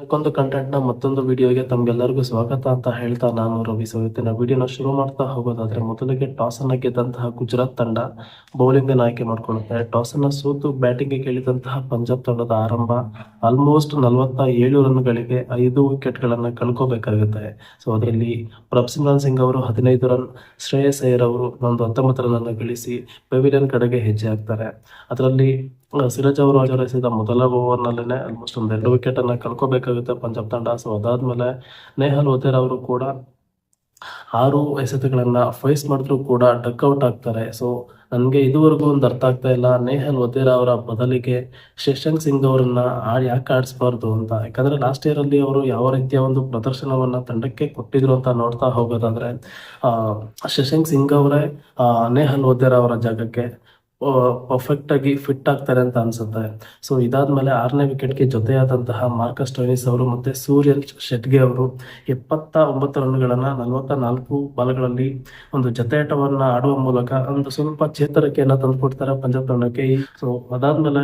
ಮತ್ತೊಂದು ಕಂಟೆಂಟ್ನ ಮತ್ತೊಂದು ವಿಡಿಯೋಗೆ ತಮ್ಗೆಲ್ಲರಿಗೂ ಸ್ವಾಗತ ಅಂತ ಹೇಳ್ತಾ ನಾನು ರವಿ. ಸೊ ಇವತ್ತಿನ ವಿಡಿಯೋನ ಶುರು ಮಾಡ್ತಾ ಹೋಗೋದಾದ್ರೆ ಮೊದಲಿಗೆ ಟಾಸ್ ಅನ್ನ ಗೆದ್ದಂತಹ ಗುಜರಾತ್ ತಂಡ ಬೌಲಿಂಗ್ ಅನ್ನು ಆಯ್ಕೆ ಮಾಡ್ಕೊಳ್ಳುತ್ತೆ. ಟಾಸ್ ಅನ್ನ ಸೋತು ಬ್ಯಾಟಿಂಗ್ ಇಳಿದಂತಹ ಪಂಜಾಬ್ ತಂಡದ ಆರಂಭ ಆಲ್ಮೋಸ್ಟ್ 47 ರನ್ಗಳಿಗೆ 5 ವಿಕೆಟ್ಗಳನ್ನ ಕಳ್ಕೋಬೇಕಾಗುತ್ತೆ. ಸೊ ಅದರಲ್ಲಿ ಪ್ರಭ್ಸಿಮ್ರಾನ್ ಸಿಂಗ್ ಅವರು 15 ರನ್, ಶ್ರೇಯಸ್ ಅಯ್ಯರ್ ಅವರು ಒಂದು 19 ರನ್ ಅನ್ನು ಗಳಿಸಿ ಪೆವಿಲಿಯನ್ ಕಡೆಗೆ ಹೆಜ್ಜೆ ಹಾಕ್ತಾರೆ. ಅದರಲ್ಲಿ ಸಿರಾಜ್ ಅವರು ಎಸೆದ ಮೊದಲ ಓವರ್ನಲ್ಲೇ ಆಲ್ಮೋಸ್ಟ್ ಒಂದು 2 ವಿಕೆಟ್ ಅನ್ನ ಕಳ್ಕೋಬೇಕಾಗುತ್ತೆ ಪಂಜಾಬ್ ತಂಡ. ಸೊ ಅದಾದ್ಮೇಲೆ ನೇಹಲ್ ವತೇರಾ ಅವರು ಕೂಡ 6 ಎಸೆತಗಳನ್ನ ಫೇಸ್ ಮಾಡಿದ್ರು ಕೂಡ ಡಕ್ಔಟ್ ಆಗ್ತಾರೆ. ಸೊ ನನಗೆ ಇದುವರೆಗೂ ಒಂದು ಅರ್ಥ ಆಗ್ತಾ ಇಲ್ಲ, ನೇಹಲ್ ವತೇರಾ ಅವರ ಬದಲಿಗೆ ಶಶಾಂಕ್ ಸಿಂಗ್ ಅವರನ್ನ ಯಾಕೆ ಆಡಿಸ್ಬಾರ್ದು ಅಂತ. ಯಾಕಂದ್ರೆ ಲಾಸ್ಟ್ ಇಯರ್ ಅಲ್ಲಿ ಅವರು ಯಾವ ರೀತಿಯ ಒಂದು ಪ್ರದರ್ಶನವನ್ನ ತಂಡಕ್ಕೆ ಕೊಟ್ಟಿದ್ರು ಅಂತ ನೋಡ್ತಾ ಹೋಗೋದಾದ್ರೆ ಶಶಾಂಕ್ ಸಿಂಗ್ ಅವರೇ ನೇಹಲ್ ವತೇರಾ ಅವರ ಜಾಗಕ್ಕೆ ಪರ್ಫೆಕ್ಟ್ ಆಗಿ ಫಿಟ್ ಆಗ್ತಾರೆ ಅಂತ ಅನ್ಸುತ್ತೆ. ಸೊ ಇದಾದ್ಮೇಲೆ 6ನೇ ವಿಕೆಟ್ಗೆ ಜೊತೆಯಾದಂತಹ ಮಾರ್ಕಸ್ ಸ್ಟೋಯಿನಿಸ್ ಅವರು ಮತ್ತೆ ಸೂರ್ಯನ್ ಶೆಟ್ಗೆ ಅವರು 79 ರನ್ಗಳನ್ನ 44 ಬಾಲ್ಗಳಲ್ಲಿ ಒಂದು ಜತೆಯಾಟವನ್ನ ಆಡುವ ಮೂಲಕ ಒಂದು ಸ್ವಲ್ಪ ಚೇತರಿಕೆಯನ್ನ ತಂದುಕೊಡ್ತಾರೆ ಪಂಜಾಬ್ ತಂಡಕ್ಕೆ. ಸೊ ಅದಾದ್ಮೇಲೆ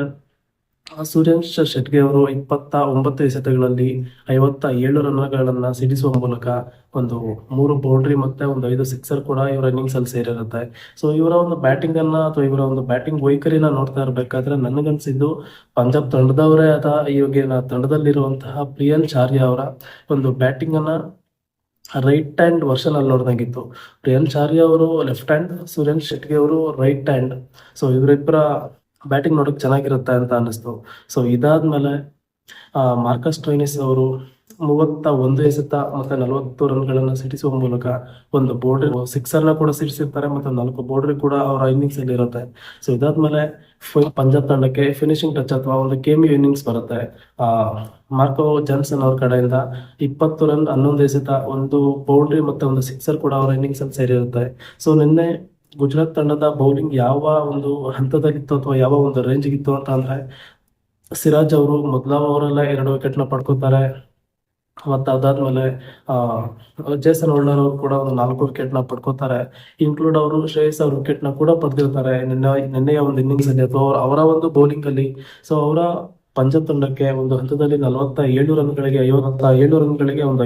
ಸೂರ್ಯನ್ ಶೆಟ್ಗೆ ಅವರು 29 ಎಸೆತಗಳಲ್ಲಿ 57 ರನ್ಗಳನ್ನ ಸಿಡಿಸುವ ಮೂಲಕ ಒಂದು 3 ಬೌಂಡ್ರಿ ಮತ್ತೆ ಒಂದು 5 ಸಿಕ್ಸರ್ ಕೂಡ ಇವರ ಇನ್ನಿಂಗ್ಸ್ ಅಲ್ಲಿ ಸೇರಿರುತ್ತೆ. ಸೊ ಇವರ ಒಂದು ಬ್ಯಾಟಿಂಗ್ ಅನ್ನ ಅಥವಾ ಇವರ ಒಂದು ಬ್ಯಾಟಿಂಗ್ ವೈಖರಿನ ನೋಡ್ತಾ ಇರಬೇಕಾದ್ರೆ ನನಗನ್ಸಿದ್ದು ಪಂಜಾಬ್ ತಂಡದವರೇ ಆದ ಇವಾಗಿನ ತಂಡದಲ್ಲಿರುವಂತಹ ಪ್ರಿಯನ್ ಚಾರ್ಯ ಅವರ ಒಂದು ಬ್ಯಾಟಿಂಗ್ ಅನ್ನ ರೈಟ್ ಹ್ಯಾಂಡ್ ವರ್ಷನ್ ಅಲ್ಲಿ ನೋಡ್ದಂಗಿತ್ತು. ಪ್ರಿಯನ್ ಚಾರ್ಯ ಅವರು ಲೆಫ್ಟ್ ಹ್ಯಾಂಡ್, ಸೂರ್ಯನ್ ಶೆಟ್ಗೆ ಅವರು ರೈಟ್ ಹ್ಯಾಂಡ್. ಸೊ ಇವರಿಬ್ಬರ ಬ್ಯಾಟಿಂಗ್ ನೋಡಕ್ ಚೆನ್ನಾಗಿರುತ್ತೆ ಅಂತ ಅನ್ನಿಸ್ತು. ಸೊ ಇದಾದ್ಮೇಲೆ ಮಾರ್ಕಸ್ ಸ್ಟೋಯಿನಿಸ್ ಅವರು 31 ಎಸೆತ ಮತ್ತೆ 40 ರನ್ಗಳನ್ನ ಸಿಡಿಸುವ ಮೂಲಕ ಒಂದು ಬೌಂಡ್ರಿ ಸಿಕ್ಸರ್ನ ಕೂಡ ಸಿಡಿಸಿರ್ತಾರೆ ಮತ್ತೆ 4 ಬೌಂಡ್ರಿ ಕೂಡ ಅವರ ಇನ್ನಿಂಗ್ಸ್ ಅಲ್ಲಿ ಇರುತ್ತೆ. ಸೊ ಇದಾದ್ಮೇಲೆ ಪಂಜಾಬ್ ತಂಡಕ್ಕೆ ಫಿನಿಶಿಂಗ್ ಟಚ್ ಅಥವಾ ಒಂದು ಕೇಮಿಯೋ ಇನ್ನಿಂಗ್ಸ್ ಬರುತ್ತೆ. ಮಾರ್ಕೋ ಜಾನ್ಸನ್ ಅವ್ರ ಕಡೆಯಿಂದ 20 ರನ್, 11 ಎಸೆತ, ಒಂದು ಬೌಂಡ್ರಿ ಮತ್ತೆ ಒಂದು ಸಿಕ್ಸರ್ ಕೂಡ ಅವರ ಇನ್ನಿಂಗ್ಸ್ ಅಲ್ಲಿ ಸೇರಿರುತ್ತೆ. ಸೊ ನಿನ್ನೆ ಗುಜರಾತ್ ತಂಡದ ಬೌಲಿಂಗ್ ಯಾವ ಒಂದು ಹಂತದಲ್ಲಿತ್ತು ಅಥವಾ ಯಾವ ಒಂದು ರೇಂಜ್ ಇತ್ತು ಅಂತ ಅಂದ್ರೆ ಸಿರಾಜ್ ಅವರು ಮೊದಲ ಓವರಲ್ಲೇ 2 ವಿಕೆಟ್ನ ಪಡ್ಕೋತಾರೆ. ಮತ್ತು ಅದಾದ್ಮೇಲೆ ಜೇಸನ್ ಹೋಲ್ಡರ್ ಅವರು ಕೂಡ ಒಂದು 4 ವಿಕೆಟ್ನ ಪಡ್ಕೋತಾರೆ. ಇನ್ಕ್ಲೂಡ್ ಅವರು ಶ್ರೇಯಸ್ ಅವ್ರ ವಿಕೆಟ್ನ ಕೂಡ ಪಡೆದಿರ್ತಾರೆ ನಿನ್ನೆಯ ಒಂದು ಇನ್ನಿಂಗ್ಸ್ ಅಲ್ಲಿ ಅಥವಾ ಅವರ ಒಂದು ಬೌಲಿಂಗ್ ಅಲ್ಲಿ. ಸೊ ಅವರ ಪಂಜಾಬ್ ತಂಡಕ್ಕೆ ಒಂದು ಹಂತದಲ್ಲಿ 47 ರನ್ಗಳಿಗೆ 57 ರನ್ಗಳಿಗೆ ಒಂದು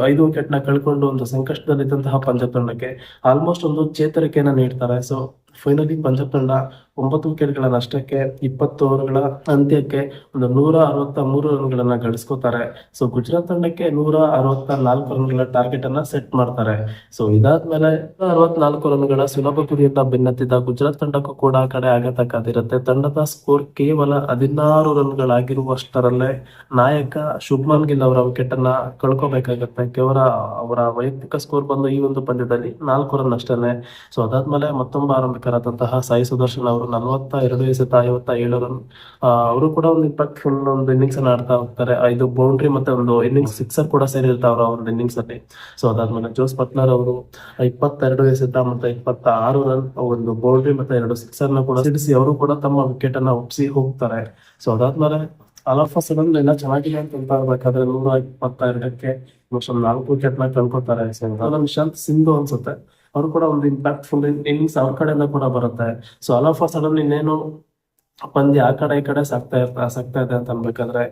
5 ವಿಕೆಟ್ನ ಕಳ್ಕೊಂಡು ಒಂದು ಸಂಕಷ್ಟದಲ್ಲಿದ್ದಂತಹ ಪಂಜಾಬ್ ತಂಡಕ್ಕೆ ಆಲ್ಮೋಸ್ಟ್ ಒಂದು ಚೇತರಿಕೆಯನ್ನ ನೀಡ್ತಾರೆ. ಸೊ ಫೈನಲಿ ಪಂಜಾಬ್ ತಂಡ 9 ವಿಕೆಟ್ಗಳ ನಷ್ಟಕ್ಕೆ 20 ಓವರ್ಗಳ ಅಂತ್ಯಕ್ಕೆ ಒಂದು 163 ರನ್ಗಳನ್ನ ಗಳಿಸ್ಕೋತಾರೆ. ಸೊ ಗುಜರಾತ್ ತಂಡಕ್ಕೆ 164 ರನ್ಗಳ ಟಾರ್ಗೆಟ್ ಅನ್ನ ಸೆಟ್ ಮಾಡ್ತಾರೆ. ಸೊ ಇದಾದ್ಮೇಲೆ 64 ರನ್ಗಳ ಸುಲಭ ಗುರಿಯನ್ನ ಬೆನ್ನತ್ತಿದ ಗುಜರಾತ್ ತಂಡಕ್ಕೂ ಕೂಡ ಆ ಕಡೆ ಆಗತಕ್ಕದಿರುತ್ತೆ. ತಂಡದ ಸ್ಕೋರ್ ಕೇವಲ 16 ರನ್ಗಳಾಗಿರುವಷ್ಟರಲ್ಲೇ ನಾಯಕ ಶುಭ್ಮನ್ ಗಿಲ್ ಅವರ ವಿಕೆಟ್ ಅನ್ನ ಕಳ್ಕೋಬೇಕಾಗತ್ತೆ. ಕೇವಲ ಅವರ ವೈಯಕ್ತಿಕ ಸ್ಕೋರ್ ಬಂದು ಈ ಒಂದು ಪಂದ್ಯದಲ್ಲಿ 4 ರನ್ ಅಷ್ಟೇನೆ. ಸೊ ಅದಾದ್ಮೇಲೆ ಮತ್ತೊಬ್ಬ ಆರಂಭಿಕರಾದಂತಹ ಸಾಯಿ ಸುದರ್ಶನ್ ಅವರು 42 ಎಸೆತ 57 ರನ್. ಅವರು ಕೂಡ ಒಂದು ಇಂಪ್ಯಾಕ್ಟ್ಫುಲ್ ಒಂದು ಇನ್ನಿಂಗ್ಸ್ ಅನ್ನ ಆಡ್ತಾ ಹೋಗ್ತಾರೆ. 5 ಬೌಂಡ್ರಿ ಮತ್ತೆ ಒಂದು ಇನ್ನಿಂಗ್ಸ್ ಸಿಕ್ಸರ್ ಕೂಡ ಸೇರಿರ್ತಾರೆ ಅವರ ಒಂದು ಇನ್ನಿಂಗ್ಸ್ ಅಲ್ಲಿ. ಸೊ ಅದಾದ್ಮೇಲೆ ಜೋಸ್ ಬಟ್ಲರ್ ಅವರು 22 ಎಸೆತ ಮತ್ತೆ 26 ರನ್, ಒಂದು ಬೌಂಡ್ರಿ ಮತ್ತೆ 2 ಸಿಕ್ಸರ್ ನ ಕೂಡ ಸಿಡಿಸಿ ಅವರು ಕೂಡ ತಮ್ಮ ವಿಕೆಟ್ ಅನ್ನ ಒಪ್ಪಿಸಿ ಹೋಗ್ತಾರೆ. ಸೊ ಅದಾದ್ಮೇಲೆ ಆಲ್ ಆಫ್ ಅ ಸಡನ್ ಎಲ್ಲ ಚೆನ್ನಾಗಿದೆ ಅಂತ ಇರ್ಬೇಕಾದ್ರೆ 122ಕ್ಕೆ 4 ವಿಕೆಟ್ ನ ಕಳ್ಕೊತಾರೆ. ಸೊ ನಿಶಾಂತ್ ಸಿಂಧು ಅನ್ಸುತ್ತೆ ಅವರು ಕೂಡ ಒಂದು ಇಂಪ್ಯಾಕ್ಟ್ಫುಲ್ ಇನ್ನಿಂಗ್ಸ್ ಅವ್ರ ಕಡೆಯಿಂದ ಕೂಡ ಬರುತ್ತೆ. So all of a sudden ಇನ್ನೇನು ಪಂದ್ಯ ಆ ಕಡೆ ಈ ಕಡೆ ಸಾಕ್ತಾ ಇದೆ ಅಂತ ಅನ್ಬೇಕಾದ್ರೆ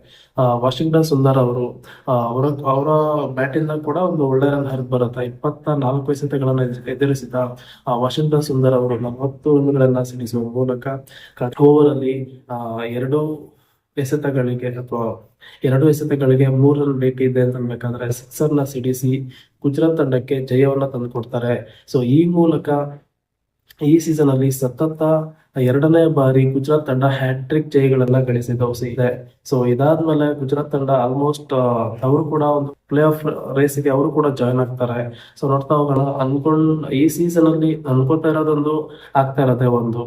ವಾಷಿಂಗ್ಟನ್ ಸುಂದರ್ ಅವರು ಅವರ ಬ್ಯಾಟ್ ಇಂದ ಕೂಡ ಒಂದು ಒಳ್ಳೆ ರನ್ ಹರಿದು ಬರುತ್ತೆ. 24 ಎಸೆತಗಳನ್ನ ಎದುರಿಸಿದ ವಾಷಿಂಗ್ಟನ್ ಸುಂದರ್ ಅವರು 40 ರನ್ಗಳನ್ನ ಸಿಡಿಸುವ ಮೂಲಕ ಓವರ್ ಅಲ್ಲಿ 2 ಎಸೆತಗಳಿಗೆ 3 ರನ್ ಬೇಕಿದೆ ಅಂತ ಅನ್ಬೇಕಾದ್ರೆ ಸಿಕ್ಸರ್ ನ ಸಿಡಿಸಿ ಗುಜರಾತ್ ತಂಡಕ್ಕೆ ಜಯವನ್ನ ತಂದುಕೊಡ್ತಾರೆ. ಸೊ ಈ ಮೂಲಕ ಈ ಸೀಸನ್ ಅಲ್ಲಿ ಸತತ 2ನೇ ಬಾರಿ ಗುಜರಾತ್ ತಂಡ ಹ್ಯಾಟ್ರಿಕ್ ಜಯಗಳನ್ನ ಗಳಿಸಿದೆ. ಸೊ ಇದಾದ್ಮೇಲೆ ಗುಜರಾತ್ ತಂಡ ಆಲ್ಮೋಸ್ಟ್ ಅವರು ಕೂಡ ಒಂದು ಪ್ಲೇ ಆಫ್ ರೇಸ್ಗೆ ಅವರು ಕೂಡ ಜಾಯ್ನ್ ಆಗ್ತಾರೆ. ಸೊ ನೋಡ್ತಾ ಹೋಗೋಣ, ಈ ಸೀಸನ್ ಅಲ್ಲಿ ಅನ್ಕೋತಾ ಇರೋದೊಂದು ಆಗ್ತಾ ಇರತ್ತೆ, ಒಂದು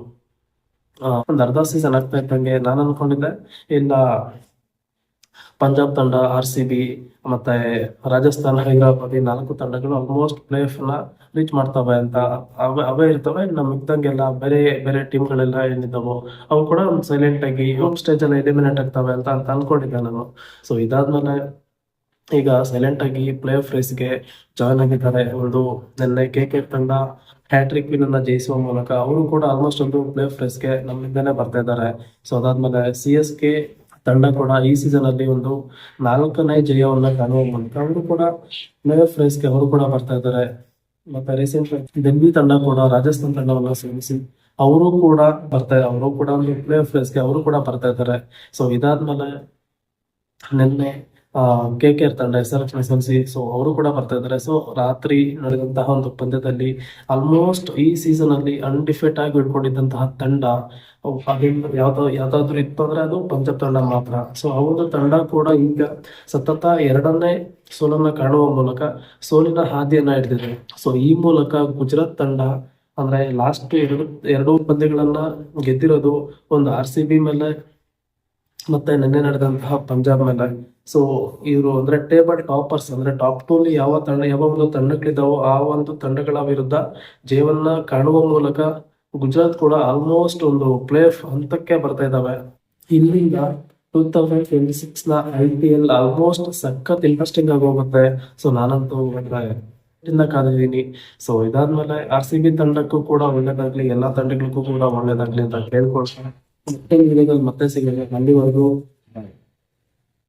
ಅರ್ಧ ಸೀಸನ್ ಆಗ್ತಾ ಇದ್ದಂಗೆ ನಾನು ಅನ್ಕೊಂಡಿದ್ದೆ ಇಲ್ಲ ಪಂಜಾಬ್ ತಂಡ, RCB ಮತ್ತೆ ರಾಜಸ್ಥಾನ, ಹೈದರಾಬಾದ್ 4 ತಂಡಗಳು ಆಲ್ಮೋಸ್ಟ್ ಪ್ಲೇ ಆಫ್ ನ ರೀಚ್ ಮಾಡ್ತವೆ ಅಂತ ಅವೇ ಇರ್ತವೆ. ಮಿಕ್ದಂಗೆಲ್ಲ ಬೇರೆ ಬೇರೆ ಟೀಮ್ಗಳೆಲ್ಲ ಏನಿದ್ದಾವೋ ಅವು ಕೂಡ ಒಂದು ಸೈಲೆಂಟ್ ಆಗಿ ಗ್ರೂಪ್ ಸ್ಟೇಜ್ ಎಲ್ಲ ಎಲಿಮಿನೇಟ್ ಆಗ್ತವೆ ಅಂತ ಅನ್ಕೊಂಡಿದ್ದೆ ನಾನು. ಸೊ ಇದಾದ್ಮೇಲೆ ಈಗ ಸೈಲೆಂಟ್ ಆಗಿ ಪ್ಲೇ ಆಫ್ ರೇಸ್ಗೆ ಜಾಯ್ನ್ ಆಗಿದ್ದಾರೆ. ಒಂದು ನಿನ್ನೆ KKR ತಂಡ ಹ್ಯಾಟ್ರಿಕ್ ವಿನ್ ಅನ್ನ ಜಯಿಸುವ ಮೂಲಕ ಅವರು ಕೂಡ ಆಲ್ಮೋಸ್ಟ್ ಒಂದು ಪ್ಲೇ ಆಫ್ ರೇಸ್ಗೆ ನಮ್ಮಿಂದನೇ ಬರ್ತಾ ಇದ್ದಾರೆ. ಸೊ ಅದಾದ್ಮೇಲೆ CSK ತಂಡ ಕೂಡ ಈ ಸೀಸನ್ ಅಲ್ಲಿ ಒಂದು 4ನೇ ಜಯವನ್ನ ಕಾಣುವ ಮೂಲಕ ಅವರು ಕೂಡ ಪ್ಲೇ ಆಫ್ ರೇಸ್ಗೆ ಅವರು ಕೂಡ ಬರ್ತಾ ಇದ್ದಾರೆ. ಮತ್ತೆ ರೀಸೆಂಟ್ ಡೆಲ್ಲಿ ತಂಡ ಕೂಡ ರಾಜಸ್ಥಾನ್ ತಂಡವನ್ನ ಸೋಲಿಸಿ ಅವರು ಕೂಡ ಒಂದು ಪ್ಲೇ ಆಫ್ ರೇಸ್ಗೆ ಅವರು ಕೂಡ ಬರ್ತಾ ಇದ್ದಾರೆ. ಸೊ ಇದಾದ್ಮೇಲೆ ನಿನ್ನೆ KKR ತಂಡ SRH ಸೋಲಿಸಿ ಸೊ ಅವರು ಕೂಡ ಬರ್ತಾ ಇದ್ದಾರೆ. ಸೊ ರಾತ್ರಿ ನಡೆದಂತಹ ಒಂದು ಪಂದ್ಯದಲ್ಲಿ ಆಲ್ಮೋಸ್ಟ್ ಈ ಸೀಸನ್ ಅಲ್ಲಿ ಅನ್ಡಿಫೇಟ್ ಆಗಿ ಹಿಡ್ಕೊಂಡಿದ್ದಂತಹ ತಂಡ ಅದರಿಂದ ಯಾವ್ದಾದ್ರು ಇತ್ತು ಅಂದ್ರೆ ಅದು ಪಂಜಾಬ್ ತಂಡ ಮಾತ್ರ. ಸೊ ಅವರ ತಂಡ ಕೂಡ ಈಗ ಸತತ 2ನೇ ಸೋಲನ್ನ ಕಾಣುವ ಮೂಲಕ ಸೋಲಿನ ಹಾದಿಯನ್ನ ಹಿಡಿದಿದೆ. ಸೊ ಈ ಮೂಲಕ ಗುಜರಾತ್ ತಂಡ ಅಂದ್ರೆ ಲಾಸ್ಟ್ ಎರಡು ಪಂದ್ಯಗಳನ್ನ ಗೆದ್ದಿರೋದು ಒಂದು RCB ಮೇಲೆ ಮತ್ತೆ ನಿನ್ನೆ ನಡೆದಂತಹ ಪಂಜಾಬ್ ಮೇಲೆ. ಸೊ ಇವರು ಅಂದ್ರೆ ಟೇಬಲ್ ಟಾಪರ್ಸ್ ಅಂದ್ರೆ ಟಾಪ್ 2 ಯಾವ ಒಂದು ತಂಡಗಳಿದ್ದಾವೋ ಆ ಒಂದು ತಂಡಗಳ ವಿರುದ್ಧ ಜಯವನ್ನ ಕಾಣುವ ಮೂಲಕ ಗುಜರಾತ್ ಕೂಡ ಆಲ್ಮೋಸ್ಟ್ ಒಂದು ಪ್ಲೇ ಆಫ್ ಹಂತಕ್ಕೆ ಬರ್ತಾ ಇದಾವೆ. ಇಲ್ಲಿಂದ 2026 ನ IPL ಆಲ್ಮೋಸ್ಟ್ ಸಖತ್ ಇಂಟ್ರೆಸ್ಟಿಂಗ್ ಆಗಿ ಹೋಗುತ್ತೆ. ಸೊ ನಾನಂತೂ ಕಾದಿದ್ದೀನಿ. ಸೊ ಇದಾದ್ಮೇಲೆ RCB ತಂಡಕ್ಕೂ ಕೂಡ ಒಳ್ಳೇದಾಗ್ಲಿ, ಎಲ್ಲಾ ತಂಡಗಳಿಗೂ ಕೂಡ ಒಳ್ಳೇದಾಗ್ಲಿ ಅಂತ ಕೇಳ್ಕೊಳ್ತೀನಿ. ಮತ್ತೆ ಸಿಗೋಣ. ಅಲ್ಲಿವರೆಗೂ